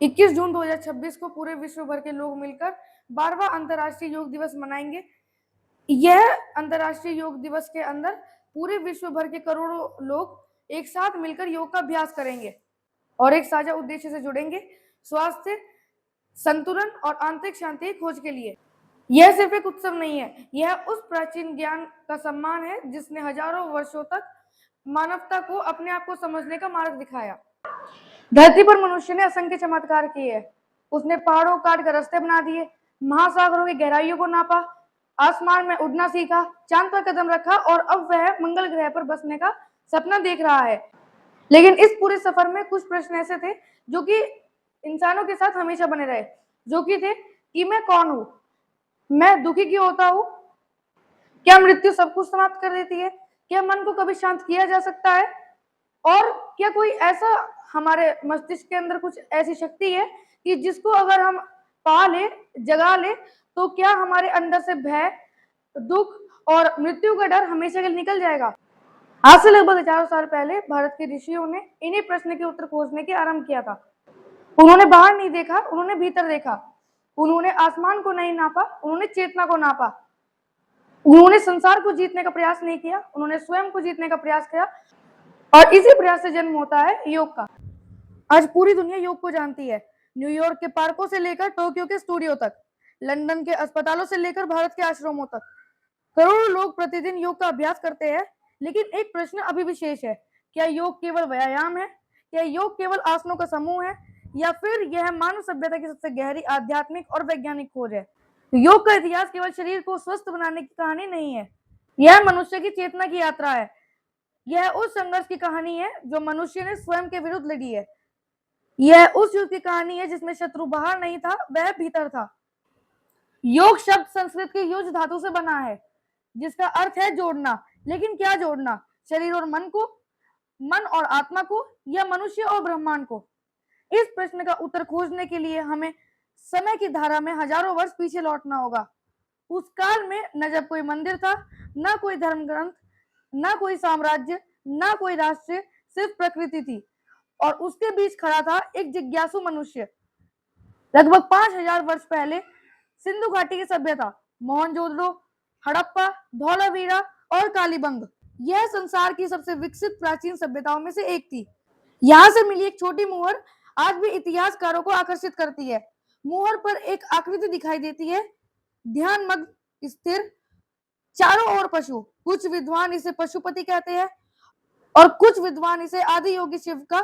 21 जून 2026 को पूरे विश्व भर के लोग मिलकर 12वां अंतर्राष्ट्रीय योग दिवस मनाएंगे। यह अंतर्राष्ट्रीय योग दिवस के अंदर पूरे विश्व भर के करोड़ों लोग एक साथ मिलकर योग का अभ्यास करेंगे और एक साझा उद्देश्य से जुड़ेंगे, स्वास्थ्य, संतुलन और आंतरिक शांति की खोज के लिए। यह सिर्फ एक उत्सव नहीं है, यह उस प्राचीन ज्ञान का सम्मान है जिसने हजारों वर्षों तक मानवता को अपने आप को समझने का मार्ग दिखाया। धरती पर मनुष्य ने असंख्य चमत्कार किए हैं। उसने पहाड़ों को काट कर रास्ते बना दिए, महासागरों की गहराइयों को नापा, आसमान में उड़ना सीखा, चांद पर कदम रखा और अब वह मंगल ग्रह पर बसने का सपना देख रहा है। लेकिन इस पूरे सफर में कुछ प्रश्न ऐसे थे जो कि इंसानों के साथ हमेशा बने रहे, जो कि थे कि मैं कौन हूँ, मैं दुखी क्यों होता हूँ, क्या मृत्यु सब कुछ समाप्त कर देती है, क्या मन को कभी शांत किया जा सकता है, और क्या कोई ऐसा हमारे मस्तिष्क के अंदर कुछ ऐसी शक्ति है कि जिसको अगर हम पा ले, जगा ले, तो क्या हमारे अंदर से भय, दुख और मृत्यु का डर हमेशा के लिए निकल जाएगा। आज से लगभग 1000 साल पहले भारत के ऋषियों ने इन्हीं प्रश्न के उत्तर खोजने के आरंभ किया था। उन्होंने बाहर नहीं देखा, उन्होंने भीतर देखा। उन्होंने आसमान को नहीं नापा, उन्होंने चेतना को नापा। उन्होंने संसार को जीतने का प्रयास नहीं किया, उन्होंने स्वयं को जीतने का प्रयास किया, और इसी प्रयास से जन्म होता है योग का। आज पूरी दुनिया योग को जानती है। न्यूयॉर्क के पार्कों से लेकर टोक्यो के स्टूडियो तक, लंदन के अस्पतालों से लेकर भारत के आश्रमों तक करोड़ों लोग प्रतिदिन योग का अभ्यास करते हैं। लेकिन एक प्रश्न अभी भी शेष है, क्या योग केवल व्यायाम है, क्या योग केवल आसनों का समूह है, या फिर यह मानव सभ्यता की सबसे गहरी आध्यात्मिक और वैज्ञानिक खोज है। योग का इतिहास केवल शरीर को स्वस्थ बनाने की कहानी नहीं है, यह मनुष्य की चेतना की यात्रा है। यह उस संघर्ष की कहानी है जो मनुष्य ने स्वयं के विरुद्ध लड़ी है। यह उस युद्ध की कहानी है जिसमें शत्रु बाहर नहीं था, वह भीतर था। योग शब्द संस्कृत के युज धातु से बना है, जिसका अर्थ है जोड़ना। लेकिन क्या जोड़ना, शरीर और मन को, मन और आत्मा को, या मनुष्य और ब्रह्मांड को? इस प्रश्न का उत्तर खोजने के लिए हमें समय की धारा में हजारों वर्ष पीछे लौटना होगा। उस काल में न जब कोई मंदिर था, न कोई धर्म ग्रंथ, न कोई साम्राज्य, न कोई राष्ट्र, सिर्फ प्रकृति थी, और उसके बीच खड़ा था एक जिज्ञासु मनुष्य। लगभग 5000 वर्ष पहले सिंधु घाटी की सभ्यता, मोहनजोदड़ो, हड़प्पा, धौलावीरा और कालीबंग, यह संसार की सबसे विकसित प्राचीन सभ्यताओं में से एक थी। यहाँ से मिली एक छोटी मुहर आज भी इतिहासकारों को आकर्षित करती है। मुहर पर एक आकृति दिखाई देती है, ध्यान मग्न, स्थिर, चारों ओर पशु। कुछ विद्वान इसे पशुपति कहते हैं और कुछ विद्वान इसे आदि योगी शिव का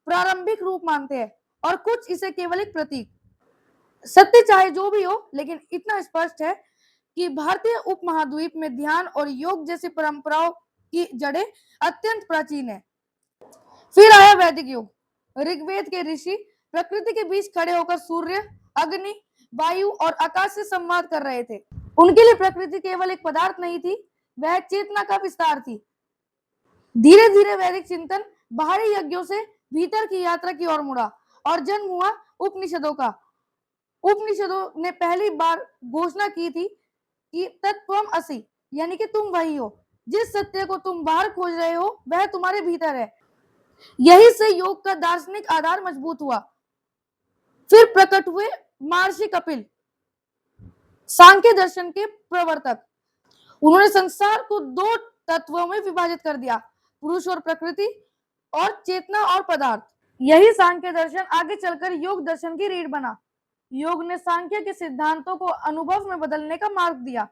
प्रारंभिक रूप मानते हैं, और कुछ इसे केवल एक प्रतीक। सत्य चाहे जो भी हो, लेकिन इतना स्पष्ट है कि भारतीय उपमहाद्वीप में ध्यान और योग जैसी परंपराओं की जड़ें अत्यंत प्राचीन है। फिर आया वैदिक युग। ऋग्वेद के ऋषि प्रकृति के बीच खड़े होकर सूर्य, अग्नि, वायु और आकाश से संवाद कर रहे थे। उनके लिए प्रकृति केवल एक पदार्थ नहीं थी, वह चेतना का विस्तार थी। धीरे धीरे वैदिक चिंतन बाहरी यज्ञों से भीतर की यात्रा की ओर मुड़ा और जन्म हुआ उपनिषदों का। उपनिषदों ने पहली बार घोषणा की थी कि तत्त्वम असि, यानी कि तुम वही हो। जिस सत्य को तुम बाहर खोज रहे हो वह तुम्हारे भीतर है। यही से योग का दार्शनिक आधार मजबूत हुआ। फिर प्रकट हुए महर्षि कपिल, सांख्य दर्शन के प्रवर्तक। उन्होंने संसार को दो तत्वों में विभाजित कर दिया, पुरुष और प्रकृति, और चेतना और पदार्थ। यही सांख्य दर्शन आगे चलकर योग दर्शन की रीढ़ बना। योग ने सांख्य के सिद्धांतों को अनुभव में बदलने का मार्ग दिया।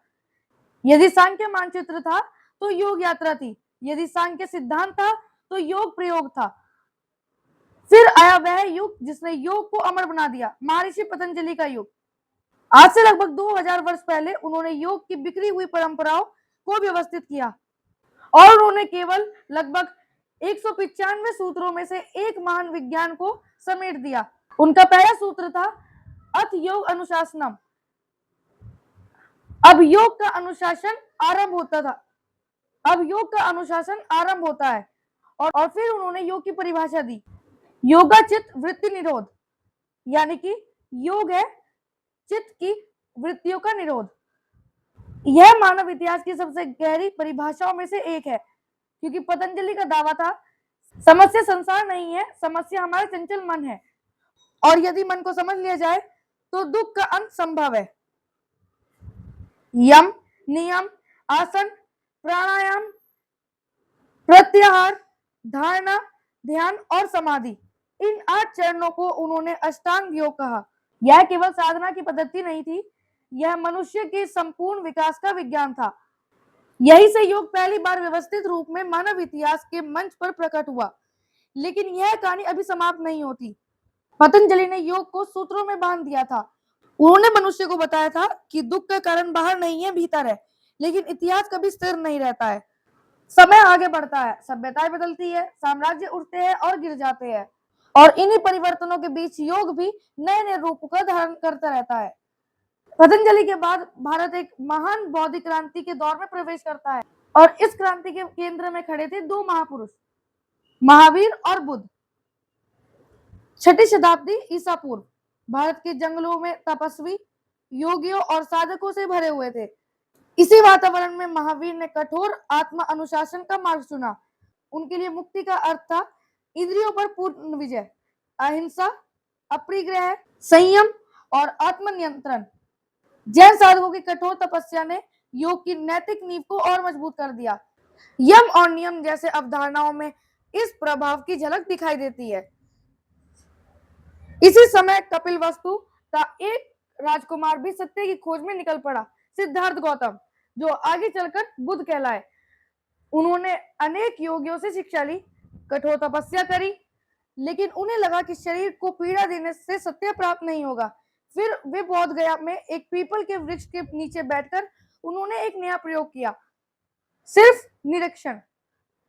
यदि सांख्य मानचित्र था तो योग यात्रा थी, यदि सांख्य सिद्धांत था तो योग प्रयोग था। फिर आया वह युग जिसने योग को अमर बना दिया, महर्षि पतंजलि का युग। आज से लगभग 2000 वर्ष पहले उन्होंने योग की बिखरी हुई परंपराओं को व्यवस्थित किया, और उन्होंने केवल लगभग 195 सूत्रों में से एक महान विज्ञान को समेट दिया। उनका पहला सूत्र था अथ योग अनुशासनम। अब योग का अनुशासन आरंभ होता था, अब योग का अनुशासन आरंभ होता है। और फिर उन्होंने योग की परिभाषा दी, योगा चित्त वृत्ति निरोध, यानी कि योग है चित्त की वृत्तियों का निरोध। यह मानव इतिहास की सबसे गहरी परिभाषाओं में से एक है, क्योंकि पतंजलि का दावा था समस्या संसार नहीं है, समस्या हमारा चंचल मन है। और यदि मन को समझ लिया जाए तो दुख का अंत संभव है। यम, नियम, आसन, प्राणायाम, प्रत्याहार, धारणा, ध्यान और समाधि, इन 8 चरणों को उन्होंने अष्टांग योग कहा। यह केवल साधना की पद्धति नहीं थी, यह मनुष्य के संपूर्ण विकास का विज्ञान था। यही से योग पहली बार व्यवस्थित रूप में मानव इतिहास के मंच पर प्रकट हुआ। लेकिन यह कहानी अभी समाप्त नहीं होती। पतंजलि ने योग को सूत्रों में बांध दिया था। उन्होंने मनुष्य को बताया था कि दुख का कारण बाहर नहीं है, भीतर है। लेकिन इतिहास कभी स्थिर नहीं रहता है, समय आगे बढ़ता है, सभ्यताएं बदलती है, साम्राज्य उठते हैं और गिर जाते हैं, और इन्हीं परिवर्तनों के बीच योग भी नए नए रूप का धारण करता रहता है। पतंजलि के बाद भारत एक महान बौद्धिक क्रांति के दौर में प्रवेश करता है, और इस क्रांति के केंद्र में खड़े थे 2 महापुरुष, महावीर और बुद्ध। 6ठी शताब्दी ईसा पूर्व भारत के जंगलों में तपस्वी, योगियों और साधकों से भरे हुए थे। इसी वातावरण में महावीर ने कठोर आत्मा अनुशासन का मार्ग चुना। उनके लिए मुक्ति का अर्थ था इंद्रियों पर पूर्ण विजय, अहिंसा, अपरिग्रह, संयम और आत्मनियंत्रण। जैन साधकों की कठोर तपस्या ने योग की नैतिक नींव को और मजबूत कर दिया। यम और नियम जैसे अवधारणाओं में इस प्रभाव की झलक दिखाई देती है। इसी समय कपिलवस्तु का एक राजकुमार भी सत्य की खोज में निकल पड़ा, सिद्धार्थ गौतम, जो आगे चलकर बुद्ध कहलाए। उन्होंने अनेक योगियों से शिक्षा ली, कठोर तपस्या करी, लेकिन उन्हें लगा कि शरीर को पीड़ा देने से सत्य प्राप्त नहीं होगा। फिर वे बोध गया में एक पीपल के वृक्ष के नीचे बैठकर उन्होंने एक नया प्रयोग किया। सिर्फ निरीक्षण,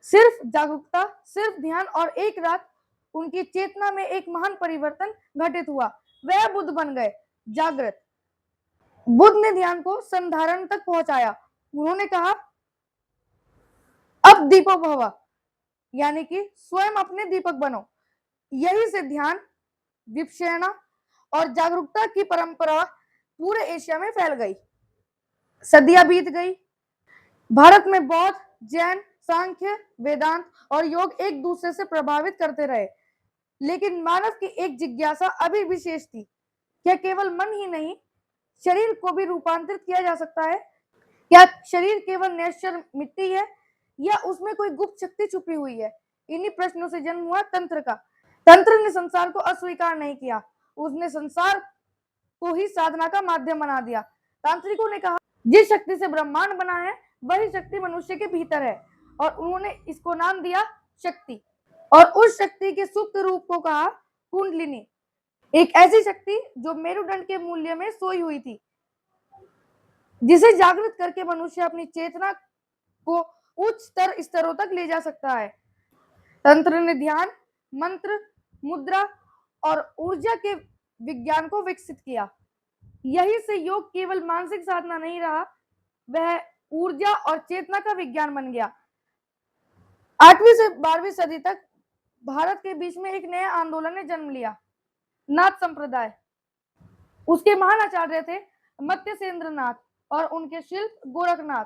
सिर्फ जागरूकता, सिर्फ ध्यान, और एक रात उनकी चेतना में एक महान परिवर्तन घटित हुआ। वह बुद्ध बन गए, जागृत। बुद्ध ने ध्यान को संधारण तक पहुंचाया। उन्होंने कहा, अब दीपो भव, यानी कि स्वयं अपने दीपक बनो। यही से ध्यान, विपश्यना और जागरूकता की परंपरा पूरे एशिया में फैल गई। सदियां बीत गई। भारत में बौद्ध, जैन, सांख्य, वेदांत और योग एक दूसरे से प्रभावित करते रहे, लेकिन मानव की एक जिज्ञासा अभी भी शेष थी। क्या केवल मन ही नहीं, शरीर को भी रूपांतरित किया जा सकता है? क्या शरीर केवल नश्वर मिट्टी है, या उसमें कोई गुप्त शक्ति छुपी हुई है? इन्हीं प्रश्नों से जन्म हुआ तंत्र का। तंत्र ने संसार को अस्वीकार नहीं किया, उसने संसार को ही साधना का माध्यम बना दिया। तांत्रिकों ने कहा, जिस शक्ति से ब्रह्मांड बना है वही शक्ति मनुष्य के भीतर है, और उन्होंने इसको नाम दिया शक्ति, और उस शक्ति के सुप्त रूप को कहा कुंडलिनी, एक ऐसी शक्ति जो मेरुदंड के मूल्य में सोई हुई थी, जिसे जागृत करके मनुष्य अपनी चेतना को उच्च स्तरों तक ले जा सकता है। तंत्र ने ध्यान, मंत्र, मुद्रा और ऊर्जा के विज्ञान को विकसित किया। यही से योग केवल मानसिक साधना नहीं रहा, वह ऊर्जा और चेतना का विज्ञान बन गया। 8वीं से 12वीं सदी तक भारत के बीच में एक नया आंदोलन ने जन्म लिया, नाथ संप्रदाय। उसके महान आचार्य थे मत्स्येंद्रनाथ और उनके शिल्प गोरखनाथ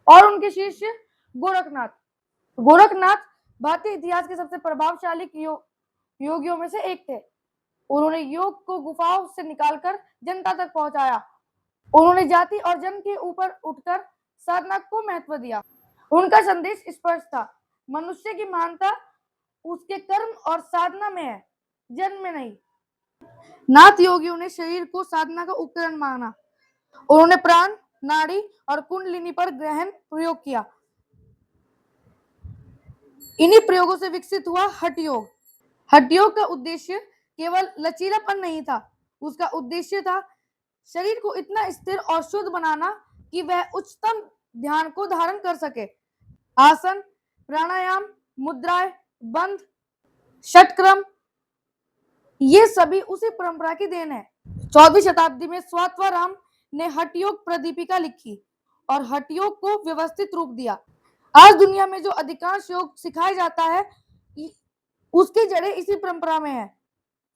और उनके शिष्य गोरखनाथ। गोरखनाथ भारतीय इतिहास के सबसे प्रभावशाली योगियों में से एक थे। उन्होंने योग को गुफाओं से निकालकर जनता तक पहुंचाया। उन्होंने जाति और जन्म के ऊपर उठकर साधना को महत्व दिया। उनका संदेश स्पष्ट था, मनुष्य की महानता उसके कर्म और साधना में है, जन्म में नहीं। नाथ योगियों ने शरीर को साधना का उपकरण माना। उन्होंने प्राण, नाड़ी और कुंडलिनी पर गहन प्रयोग किया। इन्हीं प्रयोगों से विकसित हुआ हठ योग। हठ योग का उद्देश्य केवल लचीलापन नहीं था, उसका उद्देश्य था शरीर को इतना स्थिर और शुद्ध बनाना कि वह उच्चतम ध्यान को धारण कर सके। आसन, प्राणायाम, मुद्राएं, बंध, षटक्रम, ये सभी उसी परंपरा की देन है। 14वीं शताब्दी में स्वात्माराम ने हठ योग प्रदीपिका लिखी और हठ योग को व्यवस्थित रूप दिया। आज दुनिया में जो अधिकांश योग सिखाया जाता है, उसकी जड़ें इसी परंपरा में है।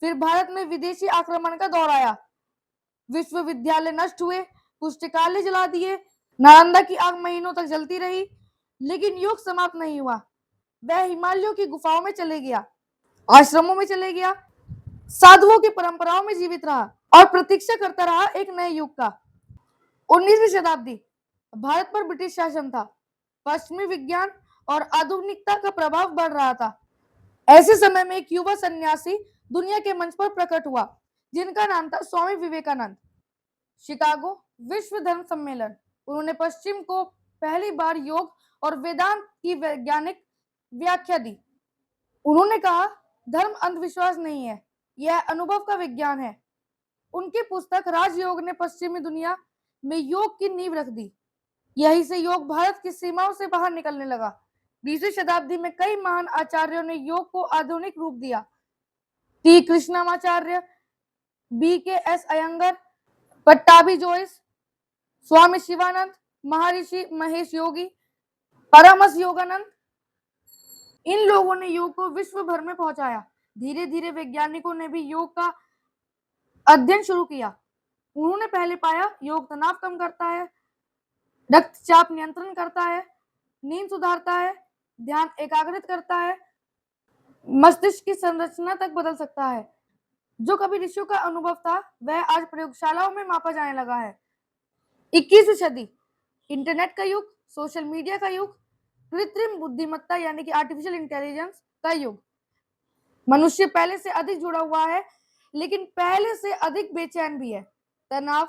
फिर भारत में विदेशी आक्रमण का दौर आया, विश्वविद्यालय नष्ट हुए, पुस्तकालय जला दिए, नालंदा की आग महीनों तक जलती रही, लेकिन योग समाप्त नहीं हुआ। वह हिमालयों की गुफाओं में चले गया, आश्रमों में चले गया, साधुओं की परंपराओं में जीवित रहा और प्रतीक्षा करता रहा एक नए युग का। 19वीं शताब्दी, भारत पर ब्रिटिश शासन था। पश्चिमी विज्ञान और आधुनिकता का प्रभाव बढ़ रहा था। ऐसे समय में एक युवा सन्यासी दुनिया के मंच पर प्रकट हुआ, जिनका नाम था स्वामी विवेकानंद। शिकागो विश्व धर्म सम्मेलन, उन्होंने पश्चिम को पहली बार योग और वेदांत की वैज्ञानिक व्याख्या दी। उन्होंने कहा, धर्म अंधविश्वास नहीं है, यह अनुभव का विज्ञान है। उनकी पुस्तक राजयोग ने पश्चिमी दुनिया में योग की नींव रख दी। यहीं से योग भारत की सीमाओं से बाहर निकलने लगा। 20वीं शताब्दी में कई महान आचार्यों ने योग को आधुनिक रूप दिया। टी कृष्णमाचार्य, बी के एस अयंगर, पट्टाभी जोइस, स्वामी शिवानंद, महर्षि महेश योगी, परमहंस योगानंद, इन लोगों ने योग को विश्व भर में पहुंचाया। धीरे धीरे वैज्ञानिकों ने भी योग का अध्ययन शुरू किया। उन्होंने पहले पाया योग तनाव कम करता है, रक्तचाप नियंत्रण करता है, नींद सुधारता है, ध्यान एकाग्रित करता है, मस्तिष्क की संरचना तक बदल सकता है। जो कभी ऋषियों का अनुभव था, वह आज प्रयोगशालाओं में मापा जाने लगा है। 21वीं सदी, इंटरनेट का युग, सोशल मीडिया का युग, कृत्रिम बुद्धिमत्ता यानी कि आर्टिफिशियल इंटेलिजेंस का युग। मनुष्य पहले से अधिक जुड़ा हुआ है, लेकिन पहले से अधिक बेचैन भी है। तनाव,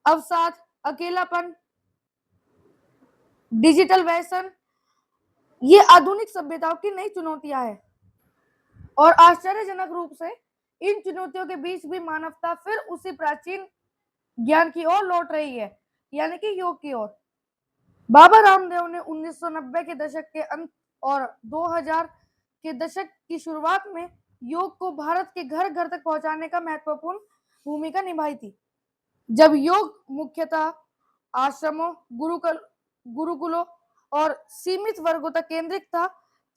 अवसाद, अकेलापन, डिजिटल व्यसन, ये आधुनिक सभ्यताओं की नई चुनौतियां हैं। और आश्चर्यजनक रूप से इन चुनौतियों के बीच भी मानवता फिर उसी प्राचीन ज्ञान की ओर लौट रही है, यानी कि योग की ओर। बाबा रामदेव ने 1990 के दशक के अंत और 2000 के दशक की शुरुआत में योग को भारत के घर घर तक पहुंचाने का महत्वपूर्ण भूमिका निभाई थी। जब योग मुख्यतः आश्रमों, गुरुकुलों और सीमित वर्गों तक केंद्रित था,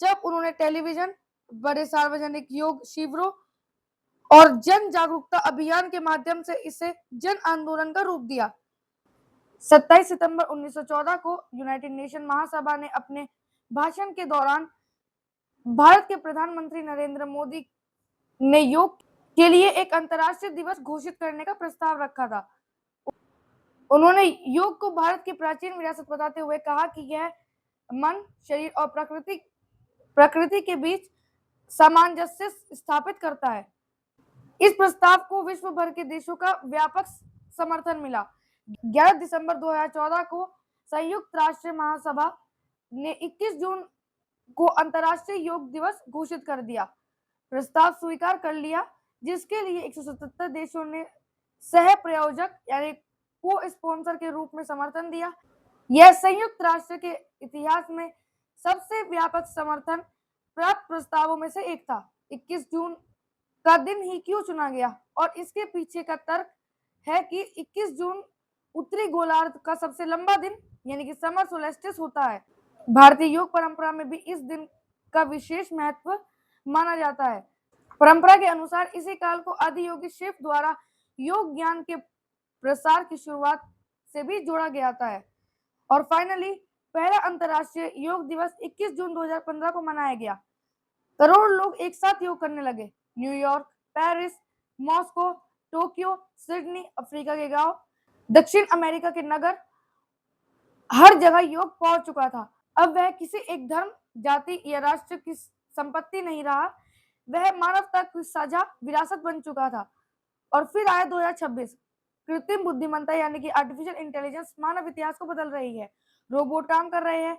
जब उन्होंने टेलीविजन, बड़े सार्वजनिक योग शिविरों और जन जागरूकता अभियान के माध्यम से इसे जन आंदोलन का रूप दिया। 27 सितंबर 1914 को यूनाइटेड नेशन महासभा ने अपने भाषण के दौरान भारत के प्रधानमंत्री नरेंद्र मोदी ने योग के लिए एक अंतर्राष्ट्रीय दिवस घोषित करने का प्रस्ताव रखा था। उन्होंने योग को भारत की प्राचीन विरासत बताते हुए कहा कि यह मन, शरीर और प्रकृति के बीच सामंजस्य स्थापित करता है। इस प्रस्ताव को विश्व भर के देशों का व्यापक समर्थन मिला। 11 दिसंबर 2014 को संयुक्त राष्ट्र महासभा ने 21 जून को अंतर्राष्ट्रीय योग दिवस घोषित कर दिया। प्रस्ताव स्वीकार कर लिया, जिसके लिए 177 देशों ने सह प्रायोजक यानी को स्पॉन्सर के रूप में समर्थन दिया। यह संयुक्त राष्ट्र के इतिहास में सबसे व्यापक समर्थन प्राप्त प्रस्तावों में से एक था। 21 जून का दिन ही क्यों चुना गया, और इसके पीछे का तर्क है कि 21 जून उत्तरी गोलार्ध का सबसे लंबा दिन यानी कि समर सोलेस्टिस होता है। भारतीय योग परंपरा में भी इस दिन का विशेष महत्व माना जाता है। परंपरा के अनुसार इसी काल को आदियोगी शिव द्वारा योग ज्ञान के प्रसार की शुरुआत से भी जोड़ा गया है। और फाइनली पहला अंतर्राष्ट्रीय योग दिवस 21 जून 2015 को मनाया गया। करोड़ लोग एक साथ योग करने लगे। New York, Paris, Moscow, Tokyo, Sydney, Africa के गांव, दक्षिण अमेरिका के नगर, हर जगह योग पहुंच चुका था। अब वह किसी एक धर्म, जाति या राष्ट्र की संपत्ति नहीं रहा, वह मानवता की साझा विरासत बन चुका था। और फिर आया 2026, कृत्रिम बुद्धिमत्ता यानी कि आर्टिफिशियल इंटेलिजेंस मानव इतिहास को बदल रही है। रोबोट काम कर रहे हैं,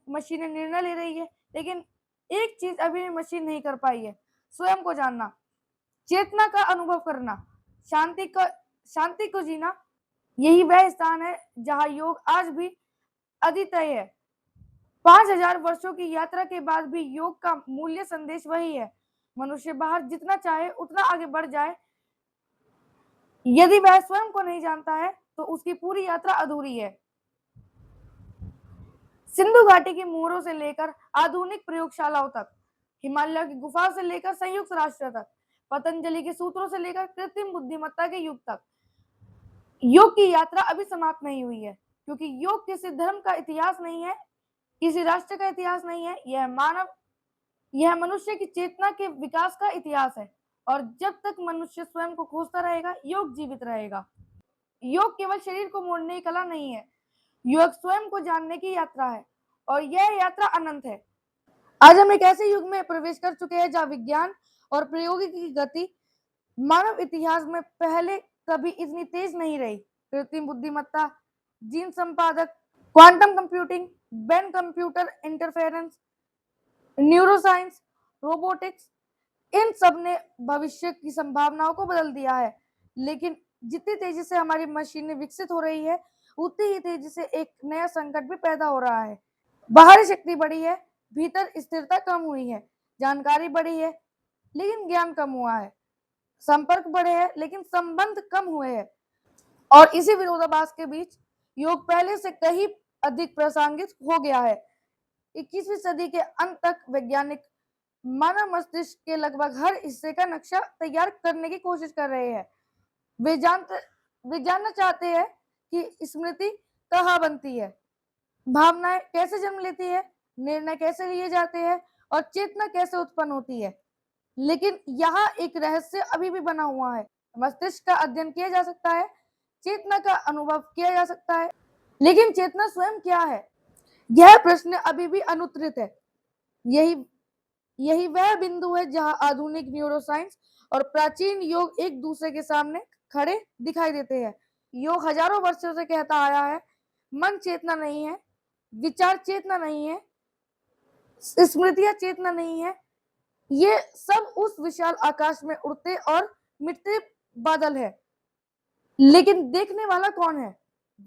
मशीनें निर्णय ले रही है, लेकिन एक चीज अभी भी मशीन नहीं कर पाई है, स्वयं को जानना, चेतना का अनुभव करना, शांति को जीना। यही वह स्थान है जहां योग आज भी अद्वितीय है। 5000 वर्षों की यात्रा के बाद भी योग का मूल्य संदेश वही है। मनुष्य बाहर जितना चाहे उतना आगे बढ़ जाए, यदि वह स्वयं को नहीं जानता है तो उसकी पूरी यात्रा अधूरी है। सिंधु घाटी की मोहरों से लेकर आधुनिक प्रयोगशालाओं तक, हिमालय की गुफाओं से लेकर संयुक्त राष्ट्र तक, पतंजलि के सूत्रों से लेकर कृत्रिम बुद्धिमत्ता के युग तक, योग की यात्रा अभी समाप्त नहीं हुई है। क्योंकि योग किसी धर्म का इतिहास नहीं है, किसी राष्ट्र का इतिहास नहीं है, यह मनुष्य की चेतना के विकास का इतिहास है। और जब तक मनुष्य स्वयं को खोजता रहेगा, योग जीवित रहेगा। योग केवल शरीर को मोड़ने की कला नहीं है, योग स्वयं को जानने की यात्रा है और यह यात्रा अनंत है। आज हम एक ऐसे युग में प्रवेश कर चुके हैं जहाँ विज्ञान और प्रौद्योगिकी की गति मानव इतिहास में पहले कभी इतनी तेज नहीं रही। कृत्रिम बुद्धिमत्ता, जीन संपादक, quantum computing, brain computer interference, neuroscience, robotics, इन सब ने भविष्य की संभावनाओं को बदल दिया है। लेकिन जितनी तेजी से हमारी मशीनें विकसित हो रही है, उतनी ही तेजी से एक नया संकट भी पैदा हो रहा है। बाहरी शक्ति बढ़ी है, भीतर स्थिरता कम हुई है। जानकारी बढ़ी है, लेकिन ज्ञान कम हुआ है। संपर्क बढ़े हैं, लेकिन संबंध कम हुए हैं। और इसी विरोधाभास के बीच योग पहले से कहीं अधिक प्रासंगिक हो गया है। 21वीं सदी के अंत तक वैज्ञानिक मानव मस्तिष्क के लगभग हर हिस्से का नक्शा तैयार करने की कोशिश कर रहे हैं। वे जानना चाहते हैं कि स्मृति कहाँ बनती है, भावनाएं कैसे जन्म लेती है, निर्णय कैसे लिए जाते हैं और चेतना कैसे उत्पन्न होती है। लेकिन यहाँ एक रहस्य अभी भी बना हुआ है। मस्तिष्क का अध्ययन किया जा सकता है, चेतना का अनुभव किया जा सकता है, लेकिन चेतना स्वयं क्या है, यह प्रश्न अभी भी अनुत्तरित है। यही यही वह बिंदु है जहां आधुनिक न्यूरोसाइंस और प्राचीन योग एक दूसरे के सामने खड़े दिखाई देते हैं। योग हजारों वर्षों से कहता आया है, मन चेतना नहीं है, विचार चेतना नहीं है, स्मृतियां चेतना नहीं है, ये सब उस विशाल आकाश में उड़ते और मिटते बादल है। लेकिन देखने वाला कौन है?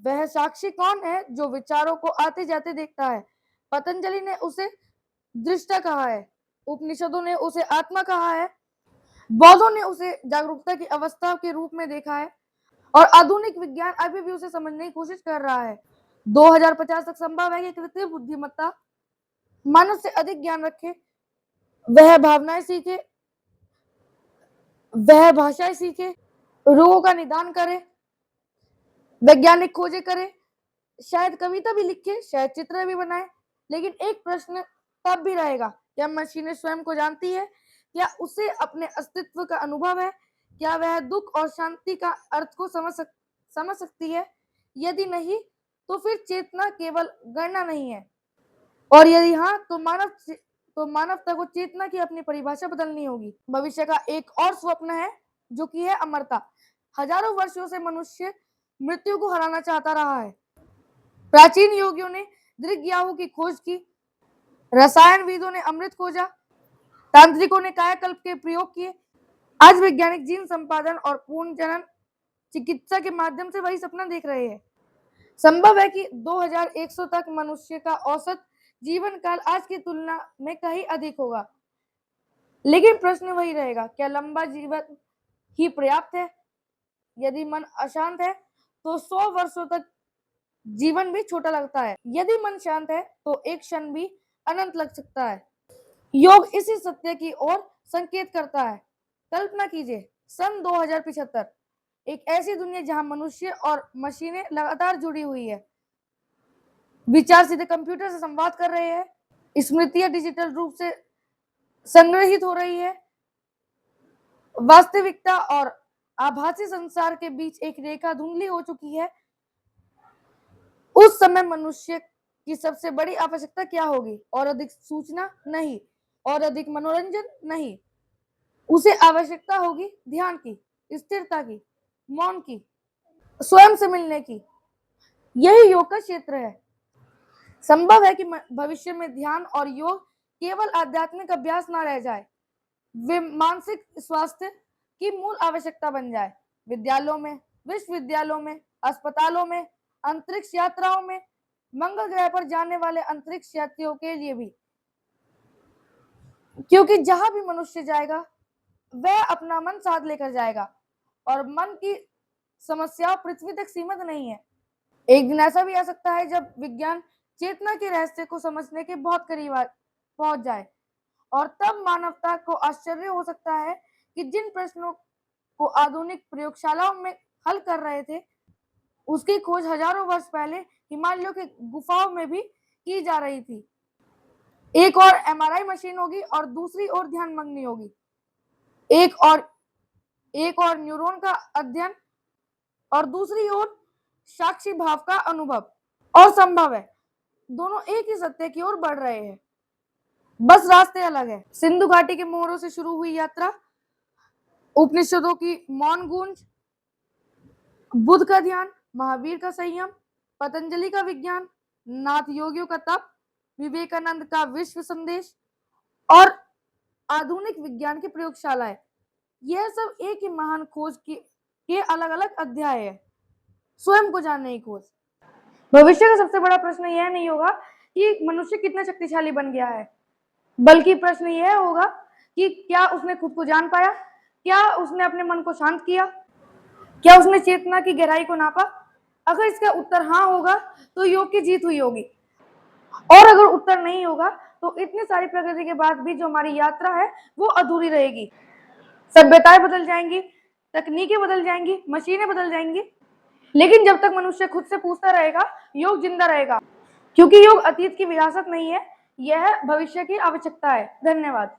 वह साक्षी कौन है जो विचारों को आते जाते देखता है? पतंजलि ने उसे दृष्टा कहा है, उपनिषदों ने उसे आत्मा कहा है, बौद्धों ने उसे जागरूकता की अवस्था के रूप में देखा है और आधुनिक विज्ञान अभी भी उसे समझने की कोशिश कर रहा है। 2050 तक संभव है कि कृत्रिम बुद्धिमत्ता मानव से अधिक ज्ञान रखे, वह भावनाएं सीखे, वह भाषाएं सीखे, रोगों का निदान करे, वैज्ञानिक खोजें करे, शायद कविता भी लिखे, शायद चित्र भी बनाए। लेकिन एक प्रश्न तब भी रहेगा, क्या मशीनें स्वयं को जानती है? क्या उसे अपने अस्तित्व का अनुभव है? क्या वह दुख और शांति का अर्थ को समझ सकती है? यदि नहीं, तो फिर चेतना केवल गणना नहीं है, और यदि हाँ, तो मानवता को चेतना की अपनी परिभाषा बदलनी होगी। भविष्य का एक और स्वप्न है, जो कि है अमरता। हजारों वर्षों से मनुष्य मृत्यु को हराना चाहता रहा है। प्राचीन योगियों ने दृग्याहु की खोज की, रसायनविदों ने अमृत खोजा, तांत्रिकों ने कायाकल्प के प्रयोग किए। आज वैज्ञानिक जीन संपादन और पुनर्जनन चिकित्सा के माध्यम से वही सपना देख रहे हैं। संभव है कि 2100 तक मनुष्य का औसत जीवन काल आज की तुलना में कहीं अधिक होगा। लेकिन प्रश्न वही रहेगा, क्या लंबा जीवन ही पर्याप्त है? यदि मन अशांत है, तो 100 वर्षों तक जीवन भी छोटा लगता है। यदि मन शांत है, तो एक क्षण भी अनंत लग सकता है। योग इसी सत्य की ओर संकेत करता है। कल्पना कीजिए, सन 2075, एक ऐसी दुनिया जहां मनुष्य और मशीनें लगातार जुड़ी हुई है, विचार सीधे कंप्यूटर से संवाद कर रहे हैं, स्मृतियां डिजिटल रूप से संग्रहित हो रही है, वास्तविकता और आभासी संसार के बीच एक रेखा धुंधली हो चुकी है। उस समय मनुष्य की सबसे बड़ी आवश्यकता क्या होगी? और अधिक सूचना नहीं, और अधिक मनोरंजन नहीं, उसे आवश्यकता होगी ध्यान की, स्थिरता की, मौन की, स्वयं से मिलने की। यही योग का क्षेत्र है। संभव है कि भविष्य में ध्यान और योग केवल आध्यात्मिक अभ्यास ना रह जाए, वे मानसिक स्वास्थ्य की मूल आवश्यकता बन जाए। विद्यालयों में, विश्वविद्यालयों में, अस्पतालों में, अंतरिक्ष यात्राओं में, मंगल ग्रह पर जाने वाले अंतरिक्ष यात्रियों के लिए भी, क्योंकि जहां भी मनुष्य जाएगा, वह अपना मन साथ लेकर जाएगा और मन की समस्या पृथ्वी तक सीमित नहीं है। एक दिन ऐसा भी आ सकता है जब विज्ञान चेतना के रहस्य को समझने के बहुत करीब पहुंच जाए, और तब मानवता को आश्चर्य हो सकता है कि जिन प्रश्नों को आधुनिक प्रयोगशालाओं में हल कर रहे थे, उसकी खोज हजारों वर्ष पहले हिमालयों के गुफाओं में भी की जा रही थी। एक और एमआरआई मशीन होगी और दूसरी ओर ध्यान मग्न होगी। एक और न्यूरॉन का अध्ययन और दूसरी ओर साक्षी भाव का अनुभव और संभव है। दोनों एक ही सत्य की ओर बढ़ रहे हैं, बस रास्ते अलग है। सिंधु घाटी के मोहरों से शुरू हुई यात्रा, उपनिषदों की मौन गूंज, बुद्ध का ध्यान, महावीर का संयम, पतंजलि का विज्ञान, नाथ योगियों का तप, विवेकानंद का विश्व संदेश और आधुनिक विज्ञान की प्रयोगशालाएं, यह सब एक ही महान खोज के अलग अलग अध्याय है। स्वयं को जानने की खोज। भविष्य का सबसे बड़ा प्रश्न यह नहीं होगा कि मनुष्य कितना शक्तिशाली बन गया है, बल्कि प्रश्न यह होगा कि क्या उसने खुद को जान पाया, क्या उसने अपने मन को शांत किया, क्या उसने चेतना की गहराई को नापा। अगर इसका उत्तर हाँ होगा तो योग की जीत हुई होगी, और अगर उत्तर नहीं होगा तो इतनी सारी प्रगति के बाद भी जो हमारी यात्रा है वो अधूरी रहेगी। सभ्यताएं बदल जाएंगी, तकनीकें बदल जाएंगी, मशीनें बदल जाएंगी, लेकिन जब तक मनुष्य खुद से पूछता रहेगा, योग जिंदा रहेगा, क्योंकि योग अतीत की विरासत नहीं है, यह भविष्य की आवश्यकता है। धन्यवाद।